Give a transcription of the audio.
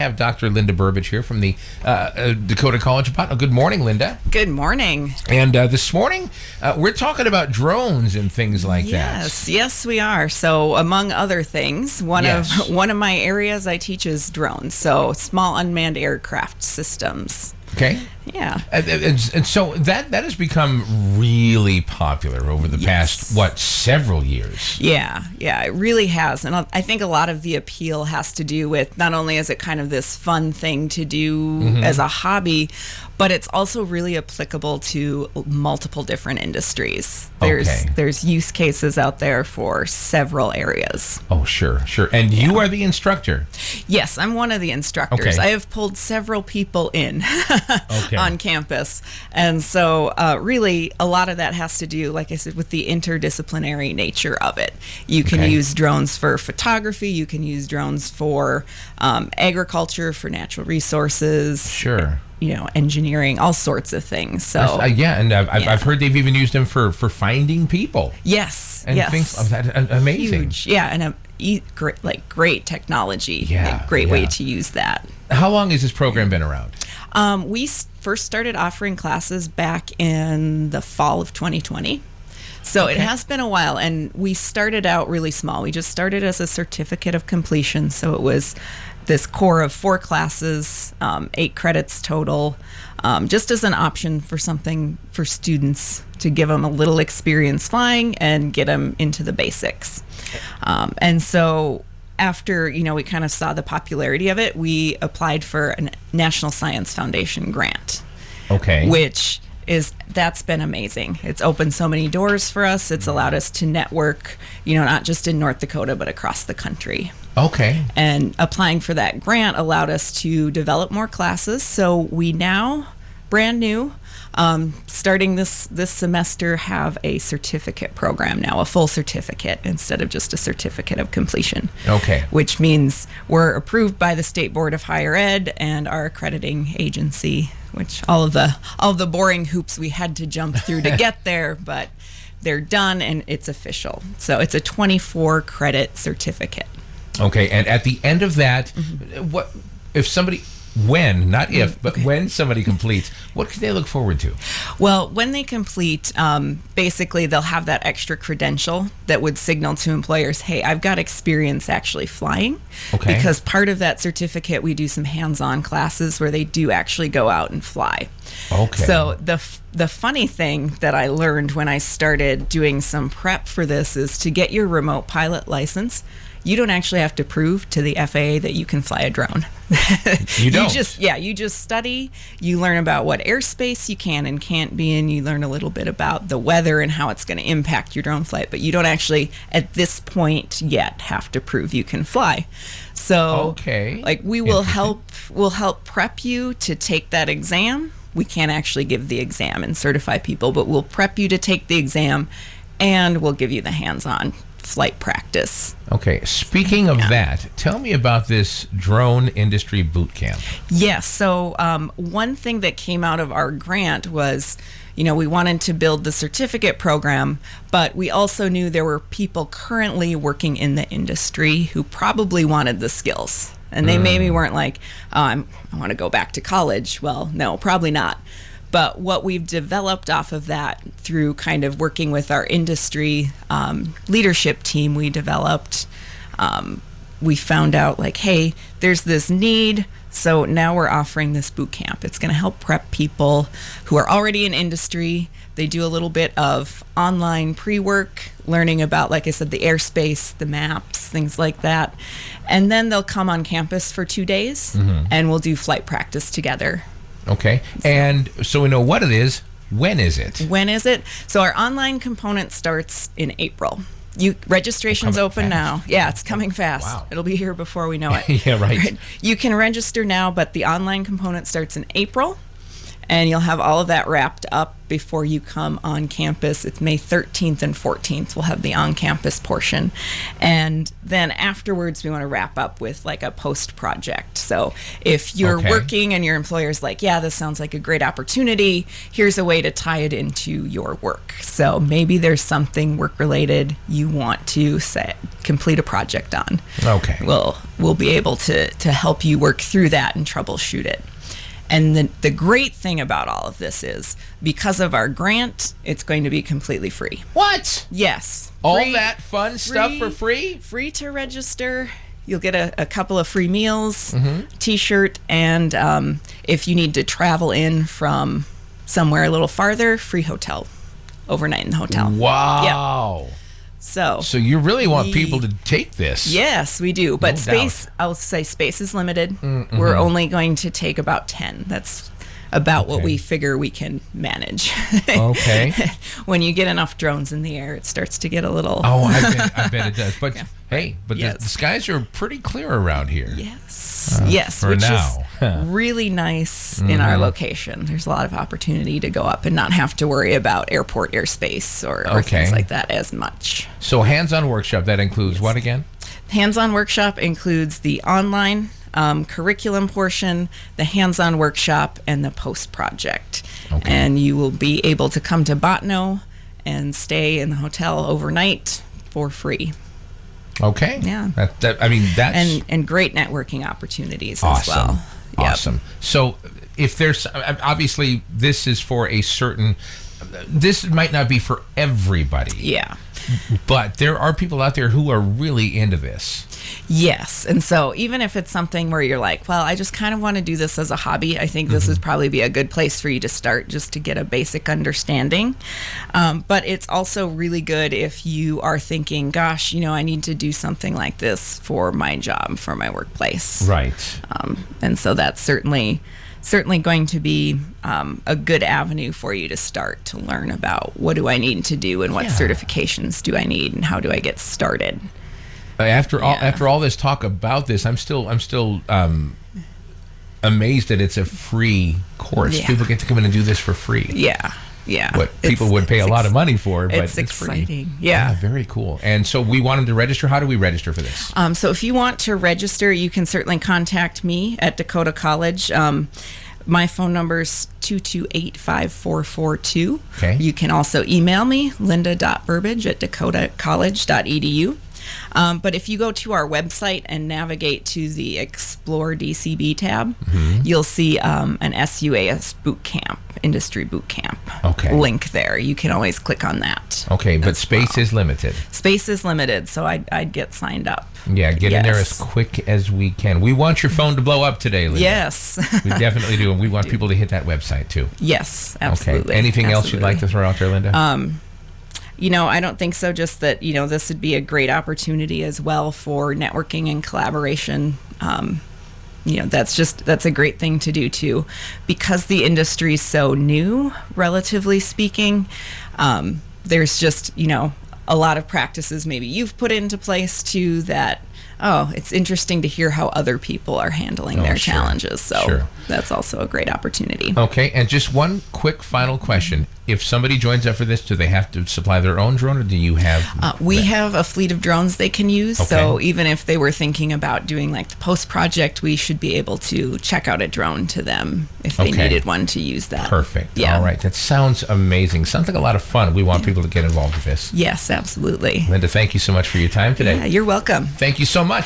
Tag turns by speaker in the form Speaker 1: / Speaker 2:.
Speaker 1: I have Dr. Linda Burbidge here from the Dakota College of Pilot. Good morning, Linda.
Speaker 2: Good morning.
Speaker 1: And this morning, we're talking about drones and things like that.
Speaker 2: Yes, we are. So, among other things, one of my areas I teach is drones. So, small unmanned aircraft systems.
Speaker 1: Okay.
Speaker 2: Yeah.
Speaker 1: And so that has become really popular over the past, several years?
Speaker 2: Yeah, it really has. And I think a lot of the appeal has to do with not only is it kind of this fun thing to do as a hobby, but it's also really applicable to multiple different industries. There's use cases out there for several areas.
Speaker 1: Oh, sure. And you are the instructor?
Speaker 2: Yes, I'm one of the instructors.
Speaker 1: Okay.
Speaker 2: I have pulled several people in on campus. And so really a lot of that has to do, like I said, with the interdisciplinary nature of it. You can use drones for photography. You can use drones for agriculture, for natural resources.
Speaker 1: Sure.
Speaker 2: Engineering, all sorts of things. So
Speaker 1: I've heard they've even used them for finding people.
Speaker 2: Yes.
Speaker 1: And things of that. Amazing.
Speaker 2: Huge. Yeah, and great technology.
Speaker 1: Yeah.
Speaker 2: Great way to use that.
Speaker 1: How long has this program been around?
Speaker 2: We first started offering classes back in the fall of 2020. So it has been a while, and we started out really small. We just started as a certificate of completion, so it was this core of 4 classes, 8 credits total, just as an option for something for students to give them a little experience flying and get them into the basics. And so after, we kind of saw the popularity of it, we applied for a National Science Foundation grant. Okay. That's been amazing. It's opened so many doors for us. It's allowed us to network, not just in North Dakota, but across the country.
Speaker 1: Okay.
Speaker 2: And applying for that grant allowed us to develop more classes. So we now, brand new, starting this semester, have a certificate program now, a full certificate instead of just a certificate of completion.
Speaker 1: Okay.
Speaker 2: Which means we're approved by the State Board of Higher Ed and our accrediting agency, which all of the boring hoops we had to jump through to get there, but they're done and it's official. So it's a 24 credit certificate.
Speaker 1: Okay, and at the end of that, what if somebody, when, not if, but when somebody completes, what can they look forward to?
Speaker 2: Well, when they complete, basically they'll have that extra credential that would signal to employers, hey, I've got experience actually flying.
Speaker 1: Okay.
Speaker 2: Because part of that certificate, we do some hands-on classes where they do actually go out and fly.
Speaker 1: Okay.
Speaker 2: So the funny thing that I learned when I started doing some prep for this is to get your remote pilot license, you don't actually have to prove to the FAA that you can fly a drone.
Speaker 1: You don't?
Speaker 2: You just study. You learn about what airspace you can and can't be in. You learn a little bit about the weather and how it's going to impact your drone flight. But you don't actually, at this point yet, have to prove you can fly. So, we'll help prep you to take that exam. We can't actually give the exam and certify people, but we'll prep you to take the exam, and we'll give you the hands-on flight practice.
Speaker 1: Okay, speaking of that, tell me about this drone industry boot camp.
Speaker 2: Yes, so one thing that came out of our grant was, we wanted to build the certificate program, but we also knew there were people currently working in the industry who probably wanted the skills. And they maybe weren't like, I want to go back to college. Well, no, probably not. But what we've developed off of that through kind of working with our industry leadership team, we found out hey, there's this need. So now we're offering this boot camp. It's going to help prep people who are already in industry. They do a little bit of online pre-work, learning about, like I said, the airspace, the maps, things like that. And then they'll come on campus for 2 days and we'll do flight practice together.
Speaker 1: Okay, and so we know what it is. When is it?
Speaker 2: So our online component starts in April. Registration's open now. Yeah, it's coming fast.
Speaker 1: Wow.
Speaker 2: It'll be here before we know it.
Speaker 1: Yeah, right.
Speaker 2: You can register now, but the online component starts in April. and you'll have all of that wrapped up before you come on campus. It's May 13th and 14th. We'll have the on-campus portion. And then afterwards, we want to wrap up with like a post-project. So if you're working and your employer's like, yeah, this sounds like a great opportunity, here's a way to tie it into your work. So maybe there's something work-related you want to complete a project on.
Speaker 1: Okay.
Speaker 2: We'll be able to help you work through that and troubleshoot it. And the great thing about all of this is, because of our grant, it's going to be completely free.
Speaker 1: What?
Speaker 2: Yes.
Speaker 1: All that fun stuff for free?
Speaker 2: Free to register. You'll get a couple of free meals, T-shirt, and if you need to travel in from somewhere a little farther, free hotel. Overnight in the hotel.
Speaker 1: Wow.
Speaker 2: Yep. So
Speaker 1: you really want people to take this?
Speaker 2: Yes, we do. But
Speaker 1: No doubt.
Speaker 2: I'll say space is limited. We're only going to take about 10. That's about what we figure we can manage.
Speaker 1: Okay.
Speaker 2: When you get enough drones in the air, it starts to get a little...
Speaker 1: Oh, I bet it does. But hey, the skies are pretty clear around here.
Speaker 2: Yes. Yes,
Speaker 1: for
Speaker 2: which
Speaker 1: now.
Speaker 2: is really nice in our location. There's a lot of opportunity to go up and not have to worry about airport airspace or things like that as much.
Speaker 1: So hands-on workshop, that includes what again?
Speaker 2: Hands-on workshop includes the online curriculum portion, the hands-on workshop, and the post-project. Okay. And you will be able to come to Botno and stay in the hotel overnight for free.
Speaker 1: Okay.
Speaker 2: Yeah.
Speaker 1: That's...
Speaker 2: And great networking opportunities
Speaker 1: awesome.
Speaker 2: As well.
Speaker 1: Awesome. Yep. So if there's... Obviously, this is for a certain... This might not be for everybody.
Speaker 2: Yeah.
Speaker 1: But there are people out there who are really into this.
Speaker 2: Yes. And so even if it's something where you're like, well, I just kind of want to do this as a hobby, I think this would probably be a good place for you to start, just to get a basic understanding. But it's also really good if you are thinking, gosh, I need to do something like this for my job, for my workplace.
Speaker 1: Right.
Speaker 2: And so that's certainly going to be a good avenue for you to start to learn about what do I need to do and what certifications do I need and how do I get started.
Speaker 1: After all this talk about this, I'm still amazed that it's a free course. People get to come in and do this for free.
Speaker 2: Yeah.
Speaker 1: What people would pay a lot of money for, but it's
Speaker 2: exciting.
Speaker 1: Free.
Speaker 2: Yeah,
Speaker 1: very cool. And so we want them to register. How do we register for this?
Speaker 2: So if you want to register, you can certainly contact me at Dakota College. My phone number is 228-5442.
Speaker 1: Okay.
Speaker 2: You can also email me, linda.burbidge@dakotacollege.edu. But if you go to our website and navigate to the Explore DCB tab, you'll see an SUAS boot camp, industry boot camp link there. You can always click on that.
Speaker 1: Okay, but space is limited.
Speaker 2: Space is limited, so I'd get signed up.
Speaker 1: Yeah, get in there as quick as we can. We want your phone to blow up today, Linda.
Speaker 2: Yes.
Speaker 1: We definitely do, and we want people to hit that website too.
Speaker 2: Yes, absolutely.
Speaker 1: Okay. Anything else you'd like to throw out there, Linda?
Speaker 2: I don't think so. Just that, this would be a great opportunity as well for networking and collaboration. That's a great thing to do too, because the industry is so new, relatively speaking. There's just, a lot of practices maybe you've put into place too that, it's interesting to hear how other people are handling their challenges. So that's also a great opportunity.
Speaker 1: Okay, and just one quick final question. If somebody joins up for this, do they have to supply their own drone, or do you have...
Speaker 2: we have a fleet of drones they can use, so even if they were thinking about doing like the post-project, we should be able to check out a drone to them if they needed one to use that.
Speaker 1: Perfect.
Speaker 2: Yeah.
Speaker 1: All right, that sounds amazing. Sounds like a lot of fun. We want people to get involved with this.
Speaker 2: Yes, absolutely.
Speaker 1: Linda, thank you so much for your time today.
Speaker 2: Yeah, you're welcome.
Speaker 1: Thank you so much.